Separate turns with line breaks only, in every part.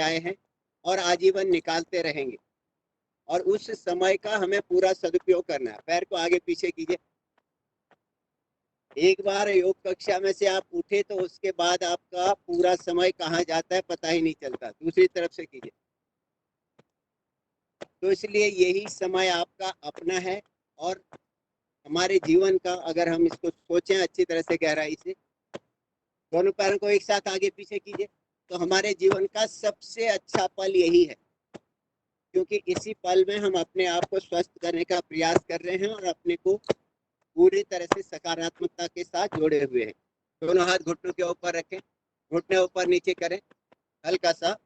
आए हैं और आजीवन निकालते रहेंगे, और उस समय का हमें पूरा सदुपयोग करना है। पैर को आगे पीछे कीजिए। एक बार योग कक्षा में से आप उठे तो उसके बाद आपका पूरा समय कहाँ जाता है पता ही नहीं चलता। दूसरी तरफ से कीजिए। तो इसलिए यही समय आपका अपना है, और हमारे जीवन का अगर हम इसको सोचें अच्छी तरह से गहराई से, दोनों पैरों को एक साथ आगे पीछे कीजिए, तो हमारे जीवन का सबसे अच्छा पल यही है, क्योंकि इसी पल में हम अपने आप को स्वस्थ करने का प्रयास कर रहे हैं और अपने को पूरी तरह से सकारात्मकता के साथ जोड़े हुए हैं। दोनों हाथ घुटनों के ऊपर रखें, घुटने ऊपर नीचे करें, हल्का सा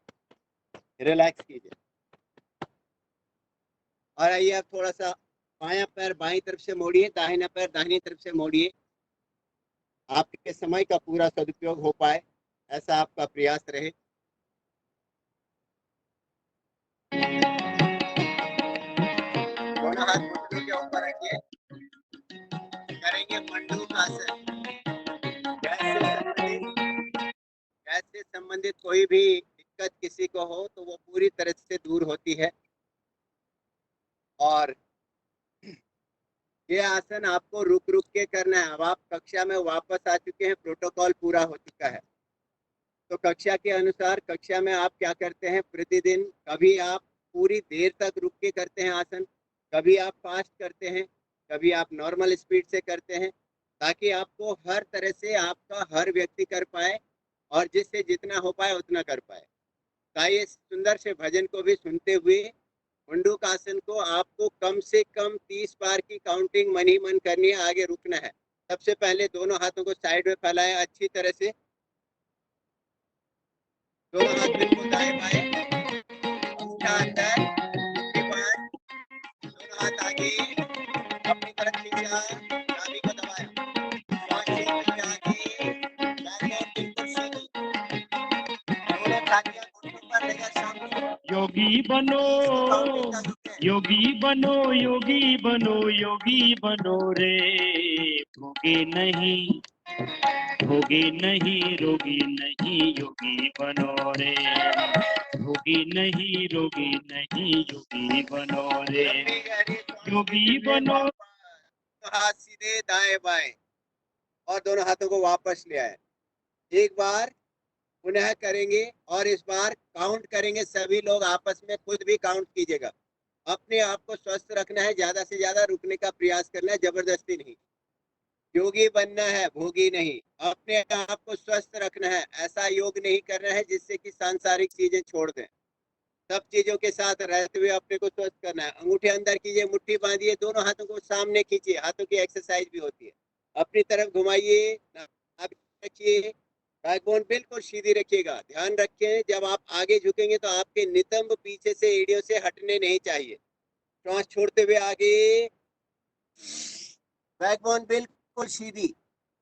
रिलैक्स कीजिए। और आइए आप थोड़ा सा बायां पैर बाईं तरफ से मोड़िए, दाहिना पैर दाहिनी तरफ से मोड़िए। आपके समय का पूरा सदुपयोग हो पाए ऐसा आपका प्रयास रहे। दोनों हाथ घुटनों के ऊपर रखिए। करेंगे मंडूकासन। गैस से संबंधित कोई भी दिक्कत किसी को हो तो वो पूरी तरह से दूर होती है। और ये आसन आपको रुक रुक के करना है। अब आप कक्षा में वापस आ चुके हैं, प्रोटोकॉल पूरा हो चुका है, तो कक्षा के अनुसार कक्षा में आप क्या करते हैं प्रतिदिन, कभी आप पूरी देर तक रुक के करते हैं आसन, कभी आप फास्ट करते हैं, कभी आप नॉर्मल स्पीड से करते हैं, ताकि आपको हर तरह से आपका हर व्यक्ति कर पाए और जिससे जितना हो पाए उतना कर पाए। ताकि इस सुंदर से भजन को भी सुनते हुए मुंडूकासन को आपको कम से कम 30 बार की काउंटिंग मन ही मन करनी है, आगे रुकना है। सबसे पहले दोनों हाथों को साइड में फैलाएं अच्छी तरह से, दोनों हाथ बिल्कुल दाएं बाएं, अंगूठा अंदर, मुट्ठी बाहर, दोनों हाथ आगे अपनी तरफ खींचा, नाभि को दबाया, सांस छोड़ते हुए आगे, पैर बिल्कुल सीधी, दोनों छातियां घुटनों पर लेकर सामने।
योगी बनो, योगी बनो, योगी बनो, योगी बनो रे, भोगे नहीं, भोगी नहीं, रोगी नहीं, योगी बनो रे, भोगी नहीं, रोगी नहीं, योगी बनो रे, योगी बनो।
हाथ सीधे दाएं बाएं और दोनों हाथों को वापस ले आए। एक बार पुनः करेंगे और इस बार काउंट करेंगे, सभी लोग आपस में खुद भी काउंट कीजिएगा। अपने आप को स्वस्थ रखना है, ज्यादा से ज्यादा रुकने का प्रयास करना है, जबरदस्ती नहीं। योगी बनना है, भोगी नहीं। अपने आप को स्वस्थ रखना है, ऐसा योग नहीं करना है जिससे कि सांसारिक चीजें छोड़ दें। सब चीजों के साथ रहते हुए अपने को स्वस्थ करना है। अंगूठे अंदर कीजिए, मुट्ठी बांधिए, दोनों हाथों को सामने खींचिए, हाथों की एक्सरसाइज भी होती है। अपनी तरफ घुमाइए, रखिए, बैकबोन बिल्कुल सीधी रखिएगा। ध्यान रखें जब आप आगे झुकेंगे तो आपके नितंब पीछे से एड़ियों से हटने नहीं चाहिए। श्वास छोड़ते हुए आगे, बैकबोन बिल्कुल सीधी,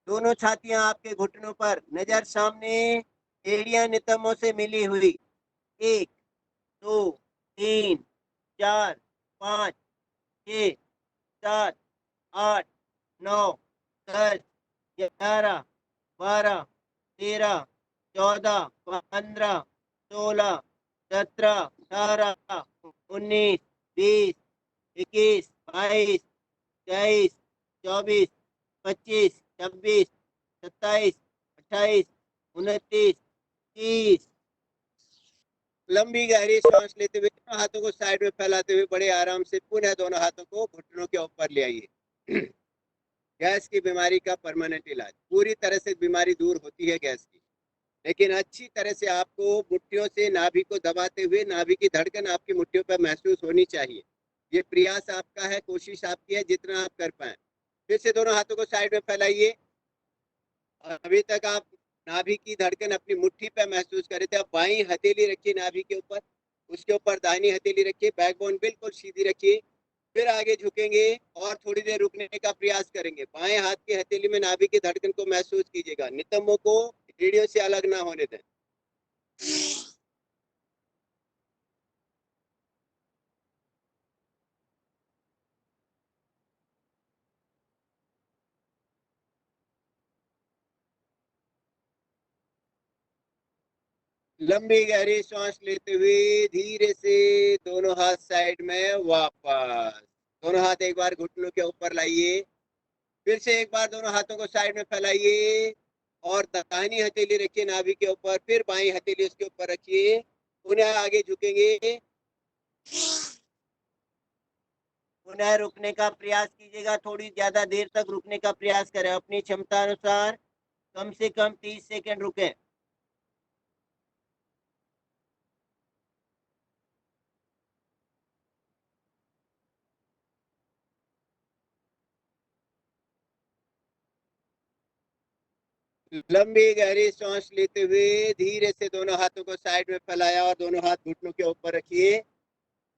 दोनों छातियां आपके घुटनों पर, नजर सामने, एड़ियां नितंबों से मिली हुई। 1 2 3 4 5 6 7 8 9 10 11 12 13 14 15 16 17 18 19 20 21 22 23 24 25 26 27 28 29 30। लंबी गहरी सांस लेते हुए दोनों हाथों को साइड में फैलाते हुए बड़े आराम से पुनः दोनों हाथों को घुटनों के ऊपर ले आइए। गैस की बीमारी का परमानेंट इलाज, पूरी तरह से बीमारी दूर होती है गैस की, लेकिन अच्छी तरह से आपको मुट्ठियों से नाभि को दबाते हुए नाभि की धड़कन आपकी मुट्ठियों पर महसूस होनी चाहिए। ये प्रयास आपका है, कोशिश आपकी है, जितना आप कर पाए। फिर से दोनों हाथों को साइड में फैलाइए। अभी तक आप नाभि की धड़कन अपनी मुट्ठी पे महसूस कर रहे थे, अब बाईं हथेली रखिए नाभि के ऊपर, उसके ऊपर दाहिनी हथेली रखिए, बैकबोन बिल्कुल सीधी रखिए। फिर आगे झुकेंगे और थोड़ी देर रुकने का प्रयास करेंगे। बाएं हाथ की हथेली में नाभि की धड़कन को महसूस कीजिएगा, नितंबों को एड़ियों से अलग ना होने दें। लंबी गहरी सांस लेते हुए धीरे से दोनों हाथ साइड में वापस। दोनों हाथ एक बार घुटनों के ऊपर लाइए, फिर से एक बार दोनों हाथों को साइड में फैलाइए और दाहिनी हथेली रखिए नाभि के ऊपर, फिर बाईं हथेली उसके ऊपर रखिए, पुनः आगे झुकेंगे, पुनः रुकने का प्रयास कीजिएगा। थोड़ी ज्यादा देर तक रुकने का प्रयास करें, अपनी क्षमता अनुसार कम से कम 30 सेकंड रुकें। लंबी गहरी सांस लेते हुए धीरे से दोनों हाथों को साइड में फैलाया और दोनों हाथ घुटनों के ऊपर रखिए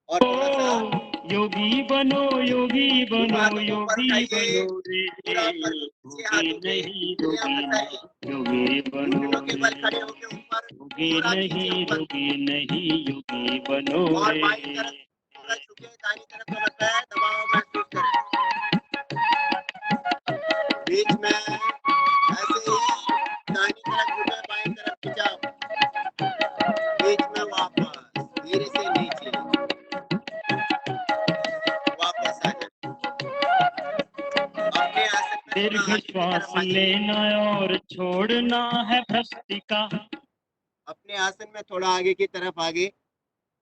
और थोड़ा सा
योगी बनो योगी
दोनों
बनो
हाथों को ऊपर
योगी
उठाइए,
बनो रे
पूरा ऊपर पीछे हाथों के उंगलियां फंसाइए,
योगी बनो
घुटनों के बल खड़े होके ऊपर,
योगी
पूरा
नहीं
नीचे ऊपर
योगी नहीं योगी बनो
और
रे
बाईं तरफ पूरा झुके, दाहिनी तरफ दोनों पैर दबाव महसूस करें। बीच में ऐसे ही दाहिनी तरफ झुके, बाईं तरफ खिंचाव, बीच में वापस धीरे से नीचे वापस आ जाए। अपने आसन में
दीर्घ
थोड़ा आगे की
श्वास
तरफ आइए,
लेना और छोड़ना है भ्रष्टिका।
अपने आसन में थोड़ा आगे की तरफ आगे,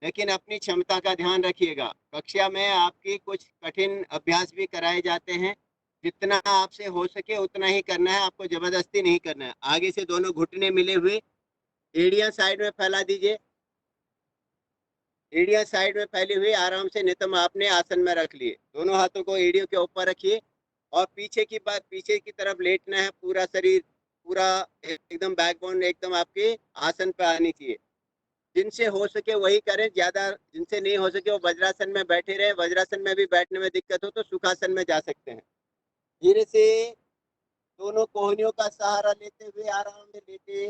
लेकिन अपनी क्षमता का ध्यान रखिएगा। कक्षा में आपकी कुछ कठिन अभ्यास भी कराए जाते हैं, जितना आपसे हो सके उतना ही करना है, आपको जबरदस्ती नहीं करना है। आगे से दोनों घुटने मिले हुए, एड़ियां साइड में फैला दीजिए, एड़ियां साइड में फैली हुई आराम से नितंब आपने आसन में रख लिए। दोनों हाथों को एड़ियों के ऊपर रखिए और पीछे की तरफ लेटना है, पूरा शरीर पूरा एकदम बैकबोन एकदम आपके आसन पे आनी चाहिए। जिनसे हो सके वही करें, ज्यादा जिनसे नहीं हो सके वो वज्रासन में बैठे रहे। वज्रासन में भी बैठने में दिक्कत हो तो सुखासन में जा सकते हैं। धीरे से दोनों कोहनियों का सहारा लेते हुए आराम से लेटे,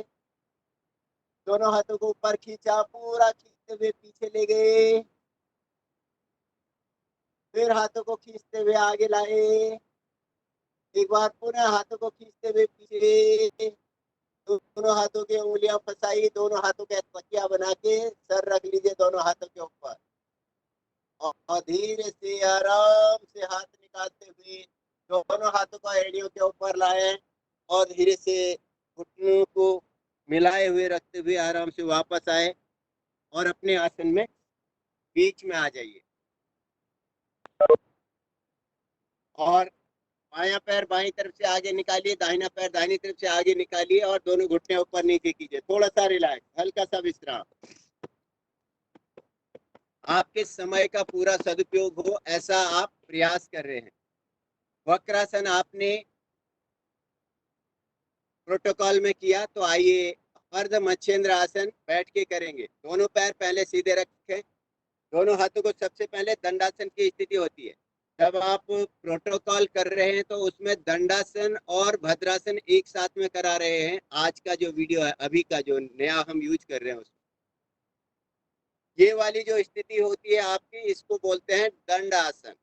दोनों हाथों को ऊपर खींचा, पूरा खींचते हुए पीछे ले गए, फिर हाथों को खींचते हुए आगे लाए, एक बार पुनः हाथों को खींचते हुए पीछे, दोनों हाथों की उंगलियां फंसाई, दोनों हाथों के तकिया बना के सर रख लीजिए दोनों हाथों के ऊपर और धीरे से आराम से हाथ निकालते हुए दोनों हाथों को एड़ियों के ऊपर लाए और धीरे से घुटनों को मिलाए हुए रखते हुए आराम से वापस आए और अपने आसन में बीच में आ जाइए। और बायां पैर बाईं तरफ से आगे निकालिए, दाहिना पैर दाहिनी तरफ से आगे निकालिए और दोनों घुटने ऊपर नीचे कीजिए। थोड़ा सा रिलैक्स, हल्का सा विश्राम। आपके समय का पूरा सदुपयोग हो ऐसा आप प्रयास कर रहे हैं। वक्रासन आपने प्रोटोकॉल में किया, तो आइए अर्ध मच्छेंद्र आसन बैठ के करेंगे। दोनों पैर पहले सीधे रखें, दोनों हाथों को सबसे पहले दंडासन की स्थिति होती है। जब आप प्रोटोकॉल कर रहे हैं तो उसमें दंडासन और भद्रासन एक साथ में करा रहे हैं। आज का जो वीडियो है, अभी का जो नया हम यूज कर रहे हैं, उसमें ये वाली जो स्थिति होती है आपकी, इसको बोलते हैं दंड आसन।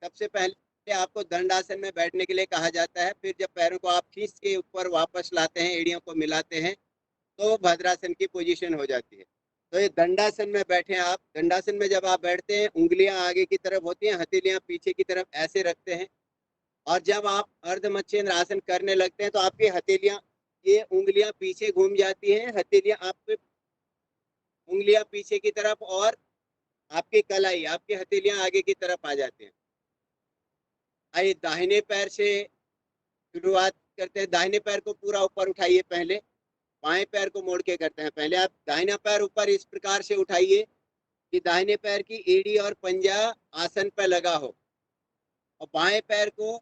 सबसे पहले आपको दंड आसन में बैठने के लिए कहा जाता है, फिर जब पैरों को आप खींच के ऊपर वापस लाते हैं, एड़ियों को मिलाते हैं, तो भद्रासन की पोजीशन हो जाती है। तो ये दंडासन में बैठे आप। दंडासन में जब आप बैठते हैं, उंगलियां आगे की तरफ होती हैं, हथेलियां पीछे की तरफ ऐसे रखते हैं। और जब आप अर्ध मच्छेंद्र आसन करने लगते हैं तो आपकी हथेलियां, ये उंगलियां पीछे घूम जाती हैं, हथेलियां आपके उंगलियां पीछे की तरफ और आपकी कलाई, आपकी हथेलियां आगे की तरफ आ जाते हैं। आइए दाहिने पैर से शुरुआत करते हैं। दाहिने पैर को पूरा ऊपर उठाइए, पहले बाएं पैर को मोड़ के करते हैं। पहले आप दाहिना पैर ऊपर इस प्रकार से उठाइए कि दाहिने पैर की एड़ी और पंजा आसन पर लगा हो, और बाएं पैर को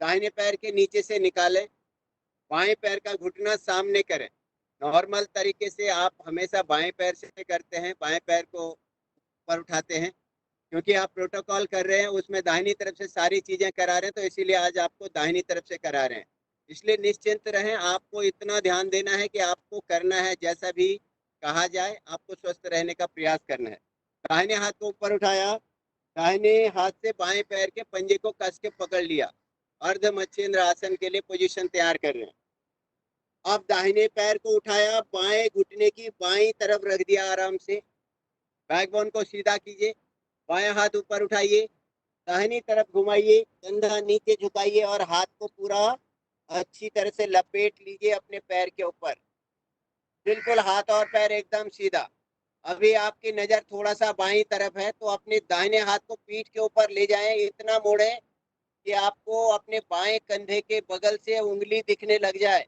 दाहिने पैर के नीचे से निकालें, बाएं पैर का घुटना सामने करें। नॉर्मल तरीके से आप हमेशा बाएं पैर से करते हैं, बाएं पैर को ऊपर उठाते हैं, क्योंकि आप प्रोटोकॉल कर रहे हैं उसमें दाहिनी तरफ से सारी चीजें करा रहे हैं, तो इसीलिए आज आपको दाहिनी तरफ से करा रहे हैं। इसलिए निश्चिंत रहें, आपको इतना ध्यान देना है कि आपको करना है जैसा भी कहा जाए, आपको स्वस्थ रहने का प्रयास करना है। दाहिने हाथ को ऊपर उठाया, दाहिने हाथ से बाएं पैर के पंजे को कस के पकड़ लिया, अर्ध मच्छेंद्र आसन के लिए पोजीशन तैयार कर रहे हैं। अब दाहिने पैर को उठाया, बाएं घुटने की बाईं तरफ रख दिया आराम से। बैकबोन को सीधा कीजिए, बायां हाथ ऊपर उठाइए, दाहिनी तरफ घुमाइए, कंधा नीचे झुकाइए और हाथ को पूरा अच्छी तरह से लपेट लीजिए अपने पैर के ऊपर। बिल्कुल हाथ और पैर एकदम सीधा। अभी आपकी नजर थोड़ा सा बाईं तरफ है, तो अपने दाहिने हाथ को पीठ के ऊपर ले जाएं, इतना मोड़ें कि आपको अपने बाएं कंधे के बगल से उंगली दिखने लग जाए।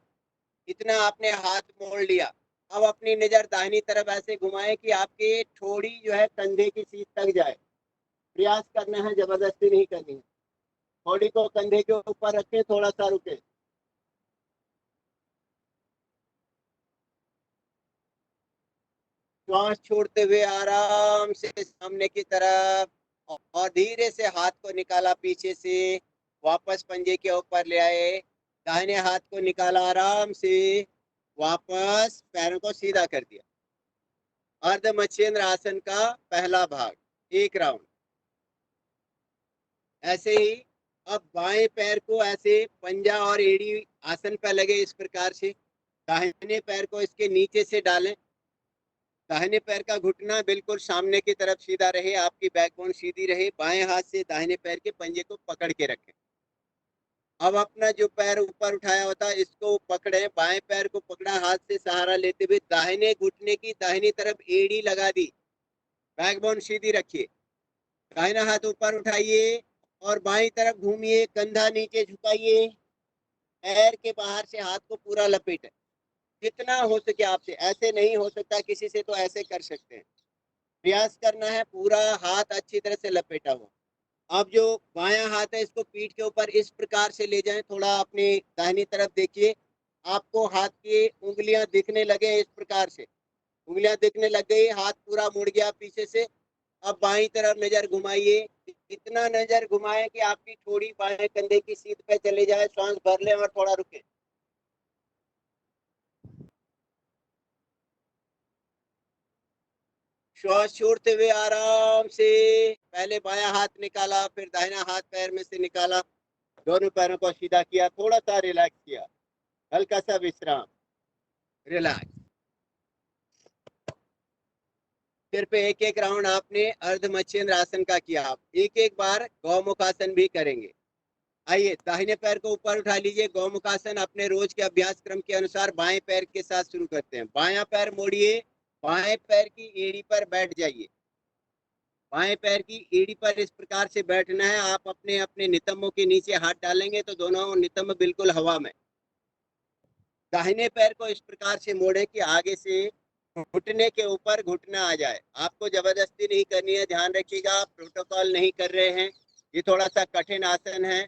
इतना आपने हाथ मोड़ लिया। अब अपनी नजर दाहिनी तरफ ऐसे घुमाएं कि आपकी ठोड़ी जो है कंधे की सीध तक जाए। प्रयास करना है, जबरदस्ती नहीं करनी है। ठोड़ी को कंधे के ऊपर रखें, थोड़ा सा रुके। श्वास छोड़ते हुए आराम से सामने की तरफ, और धीरे से हाथ को निकाला पीछे से, वापस पंजे के ऊपर ले आए। दाहिने हाथ को निकाला आराम से, वापस पैरों को सीधा कर दिया। अर्ध मत्स्येंद्र आसन का पहला भाग, एक राउंड। ऐसे ही अब बाएं पैर को ऐसे पंजा और एड़ी आसन पर लगे इस प्रकार से, दाहिने पैर को इसके नीचे से डालें। दाहिने पैर का घुटना बिल्कुल सामने की तरफ सीधा रहे, आपकी बैकबोन सीधी रहे। बाएं हाथ से दाहिने पैर के पंजे को पकड़ के रखें। अब अपना जो पैर ऊपर उठाया होता है इसको पकड़े, बाएं पैर को पकड़ा, हाथ से सहारा लेते हुए दाहिने घुटने की दाहिनी तरफ एड़ी लगा दी। बैकबोन सीधी रखिए, दाहिना हाथ ऊपर उठाइए और बाईं तरफ घूमिए, कंधा नीचे झुकाइए, पैर के बाहर से हाथ को पूरा लपेटें। जितना हो सके आपसे, ऐसे नहीं हो सकता किसी से तो ऐसे कर सकते हैं। प्रयास करना है पूरा हाथ अच्छी तरह से लपेटा हुआ। अब जो बायां हाथ है इसको पीठ के ऊपर इस प्रकार से ले जाएं, थोड़ा अपनी दाहिनी तरफ देखिए, आपको हाथ की उंगलियां दिखने लगे इस प्रकार से। उंगलियां दिखने लग गई, हाथ पूरा मुड़ गया पीछे से। अब बाईं तरफ नजर घुमाइए, इतना नजर घुमाएं कि आपकी थोड़ी बाएं कंधे की सीध पे चले जाए। सांस भर लें और थोड़ा रुके। श्वास छोड़ते हुए आराम से पहले बायां हाथ निकाला, फिर दाहिना हाथ पैर में से निकाला, दोनों पैरों को सीधा किया, थोड़ा सा रिलैक्स किया, हल्का सा विश्राम, रिलैक्स। सिर्फ एक एक राउंड आपने अर्ध मत्स्येंद्र आसन का किया। आप एक एक बार गौमुखासन भी करेंगे। आइए दाहिने पैर को ऊपर उठा लीजिए। गौमुखासन अपने रोज के अभ्यास क्रम के अनुसार बाएं पैर के साथ शुरू करते हैं। बायां पैर मोड़िए, बाएं पैर की एड़ी पर बैठ जाइए। बाएं पैर की एड़ी पर इस प्रकार से बैठना है। आप अपने अपने नितंबों के नीचे हाथ डालेंगे तो दोनों नितंब बिल्कुल हवा में। दाहिने पैर को इस प्रकार से मोड़े कि आगे से घुटने के ऊपर घुटना आ जाए। आपको जबरदस्ती नहीं करनी है, ध्यान रखिएगा, प्रोटोकॉल नहीं कर रहे हैं। ये थोड़ा सा कठिन आसन है।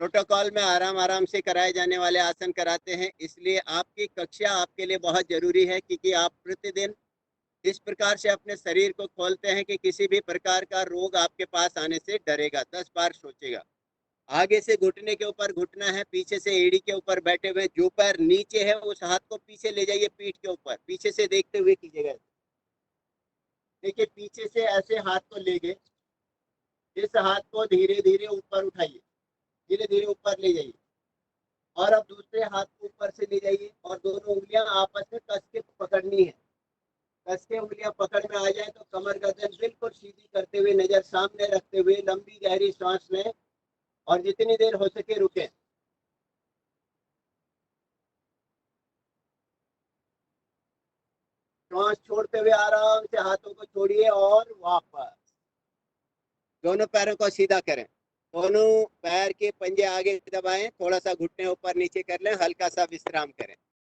प्रोटोकॉल में आराम आराम से कराए जाने वाले आसन कराते हैं, इसलिए आपकी कक्षा आपके लिए बहुत जरूरी है, क्योंकि आप प्रतिदिन इस प्रकार से अपने शरीर को खोलते हैं कि किसी भी प्रकार का रोग आपके पास आने से डरेगा, 10 बार सोचेगा। आगे से घुटने के ऊपर घुटना है, पीछे से एड़ी के ऊपर बैठे हुए, जो पैर नीचे है उस हाथ को पीछे ले जाइए, पीठ के ऊपर पीछे से देखते हुए कीजिएगा। देखिए पीछे से ऐसे हाथ को ले गए, इस हाथ को धीरे धीरे ऊपर उठाइए, धीरे धीरे ऊपर ले जाइए, और अब दूसरे हाथ को ऊपर से ले जाइए और दोनों उंगलियां आपस में कस के पकड़नी है। कस के उंगलियां पकड़ में आ जाए तो कमर गर्दन बिल्कुल सीधी करते हुए, नजर सामने रखते हुए लंबी गहरी सांस लें और जितनी देर हो सके रुकें। सांस छोड़ते हुए आराम से हाथों को छोड़िए और वापस दोनों पैरों को सीधा करें। दोनों पैर के पंजे आगे दबाएं, थोड़ा सा घुटने ऊपर नीचे कर लें, हल्का सा विश्राम करें।